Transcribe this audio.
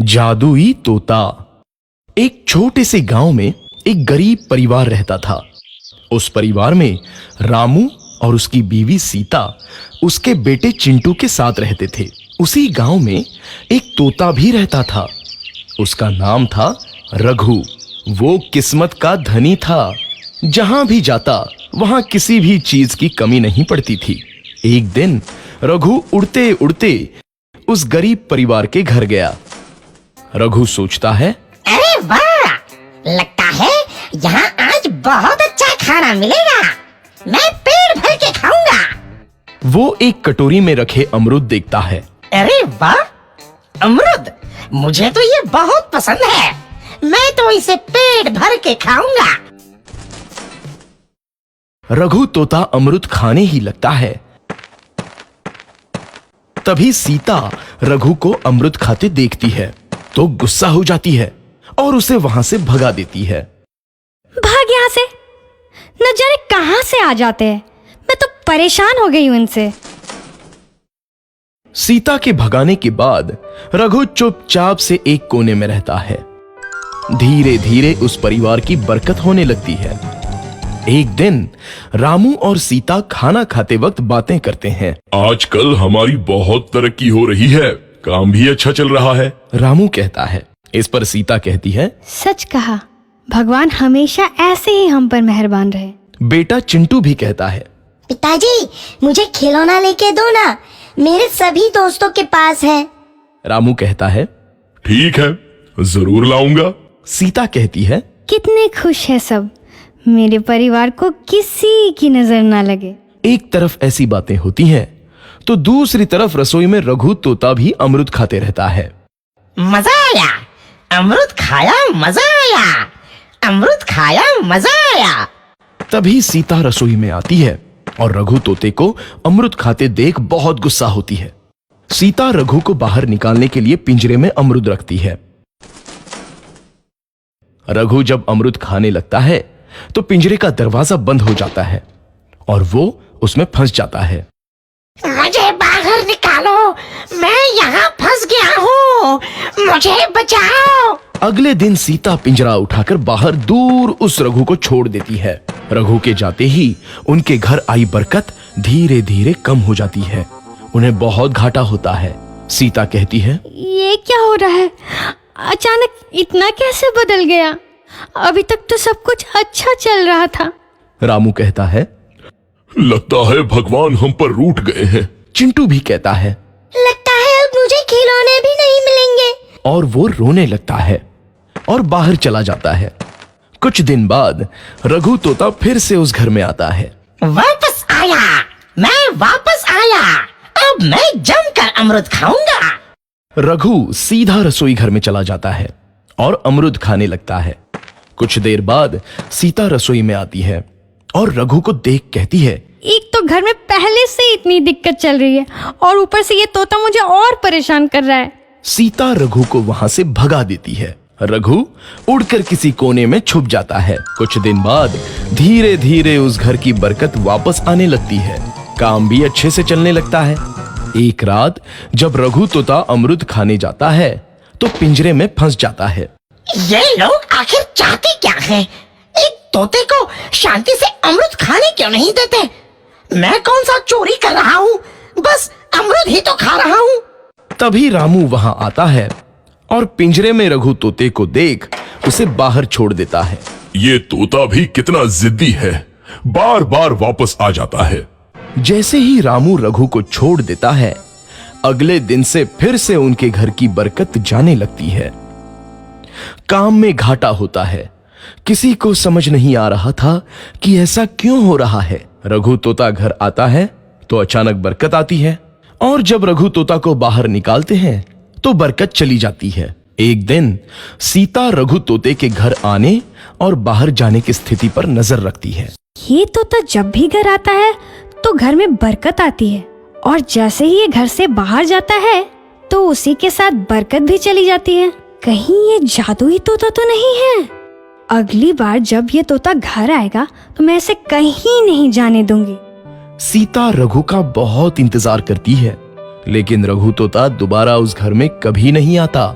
जादुई तोता। एक छोटे से गांव में एक गरीब परिवार रहता था। उस परिवार में रामू और उसकी बीवी सीता उसके बेटे चिंटू के साथ रहते थे। उसी गांव में एक तोता भी रहता था। उसका नाम था रघु। वो किस्मत का धनी था। जहां भी जाता वहां किसी भी चीज की कमी नहीं पड़ती थी। एक दिन रघु उड़ते उड़ते उस गरीब परिवार के घर गया। रघु सोचता है, अरे वाह, लगता है यहाँ आज बहुत अच्छा खाना मिलेगा। मैं पेट भर के खाऊंगा। वो एक कटोरी में रखे अमरूद देखता है। अरे वाह, अमरूद, मुझे तो ये बहुत पसंद है। मैं तो इसे पेट भर के खाऊंगा। रघु तोता अमरूद खाने ही लगता है। तभी सीता रघु को अमरूद खाते देखती है तो गुस्सा हो जाती है और उसे वहां से भगा देती है। भाग यहाँ से, न जाने कहां से आ जाते हैं। मैं तो परेशान हो गई हूं इनसे। सीता के भगाने के बाद रघु चुपचाप से एक कोने में रहता है। धीरे धीरे उस परिवार की बरकत होने लगती है। एक दिन रामू और सीता खाना खाते वक्त बातें करते हैं। आजकल हमारी बहुत तरक्की हो रही है, काम भी अच्छा चल रहा है। रामू कहता है। इस पर सीता कहती है, सच कहा, भगवान हमेशा ऐसे ही हम पर मेहरबान रहे। बेटा चिंटू भी कहता है, पिताजी, मुझे खिलौना लेके दो ना, मेरे सभी दोस्तों के पास है। रामू कहता है, ठीक है, जरूर लाऊंगा। सीता कहती है, कितने खुश है सब, मेरे परिवार को किसी की नजर ना लगे। एक तरफ ऐसी बातें होती हैं तो दूसरी तरफ रसोई में रघु तोता भी अमरूद खाते रहता है। मजा आया, अमरूद खाया, मजा आया, अमरूद खाया, मजा आया। तभी सीता रसोई में आती है और रघु तोते को अमरूद खाते देख बहुत गुस्सा होती है। सीता रघु को बाहर निकालने के लिए पिंजरे में अमरूद रखती है। रघु जब अमरूद खाने लगता है तो पिंजरे का दरवाजा बंद हो जाता है और वो उसमें फंस जाता है। मुझे बाहर निकालो, मैं यहाँ फंस गया हूँ, मुझे बचाओ। अगले दिन सीता पिंजरा उठाकर बाहर दूर उस रघु को छोड़ देती है। रघु के जाते ही उनके घर आई बरकत धीरे धीरे कम हो जाती है। उन्हें बहुत घाटा होता है। सीता कहती है, ये क्या हो रहा है? अचानक इतना कैसे बदल गया? अभी तक तो सब कुछ अच्छा चल रहा था। रामू कहता है, लगता है भगवान हम पर रूठ गए हैं। चिंटू भी कहता है, लगता है अब मुझे खिलौने भी नहीं मिलेंगे। और वो रोने लगता है और बाहर चला जाता है। कुछ दिन बाद रघु तोता फिर से उस घर में आता है। वापस आया, मैं वापस आया, अब मैं जमकर अमरूद खाऊंगा। रघु सीधा रसोई घर में चला जाता है और अमरूद खाने लगता है। कुछ देर बाद सीता रसोई में आती है और रघु को देख कहती है, एक तो घर में पहले से इतनी दिक्कत चल रही है और ऊपर से ये तोता मुझे और परेशान कर रहा है। सीता रघु को वहां से भगा देती है। रघु उड़कर किसी कोने में छुप जाता है। कुछ दिन बाद धीरे धीरे उस घर की बरकत वापस आने लगती है। काम भी अच्छे से चलने लगता है। एक रात जब रघु तोता अमरूद खाने जाता है तो पिंजरे में फंस जाता है। ये लोग आखिर चाहते क्या हैं? एक तोते को शांति से अमरूद खाने क्यों नहीं देते? मैं कौन सा चोरी कर रहा हूँ? बस अमरूद ही तो खा रहा हूँ। तभी रामू वहां आता है और पिंजरे में रघु तोते को देख उसे बाहर छोड़ देता है। ये तोता भी कितना जिद्दी है, बार बार वापस आ जाता है। जैसे ही रामू रघु को छोड़ देता है, अगले दिन से फिर से उनके घर की बरकत जाने लगती है। काम में घाटा होता है। किसी को समझ नहीं आ रहा था कि ऐसा क्यों हो रहा है। रघु तोता घर आता है तो अचानक बरकत आती है और जब रघु तोता को बाहर निकालते हैं तो बरकत चली जाती है। एक दिन सीता रघु तोते के घर आने और बाहर जाने की स्थिति पर नजर रखती है। ये तोता जब भी घर आता है तो घर में बरकत आती है और जैसे ही ये घर से बाहर जाता है तो उसी के साथ बरकत भी चली जाती है। कहीं ये जादुई तोता तो नहीं है? अगली बार जब ये तोता घर आएगा तो मैं इसे कहीं नहीं जाने दूंगी। सीता रघु का बहुत इंतजार करती है लेकिन रघु तोता दोबारा उस घर में कभी नहीं आता।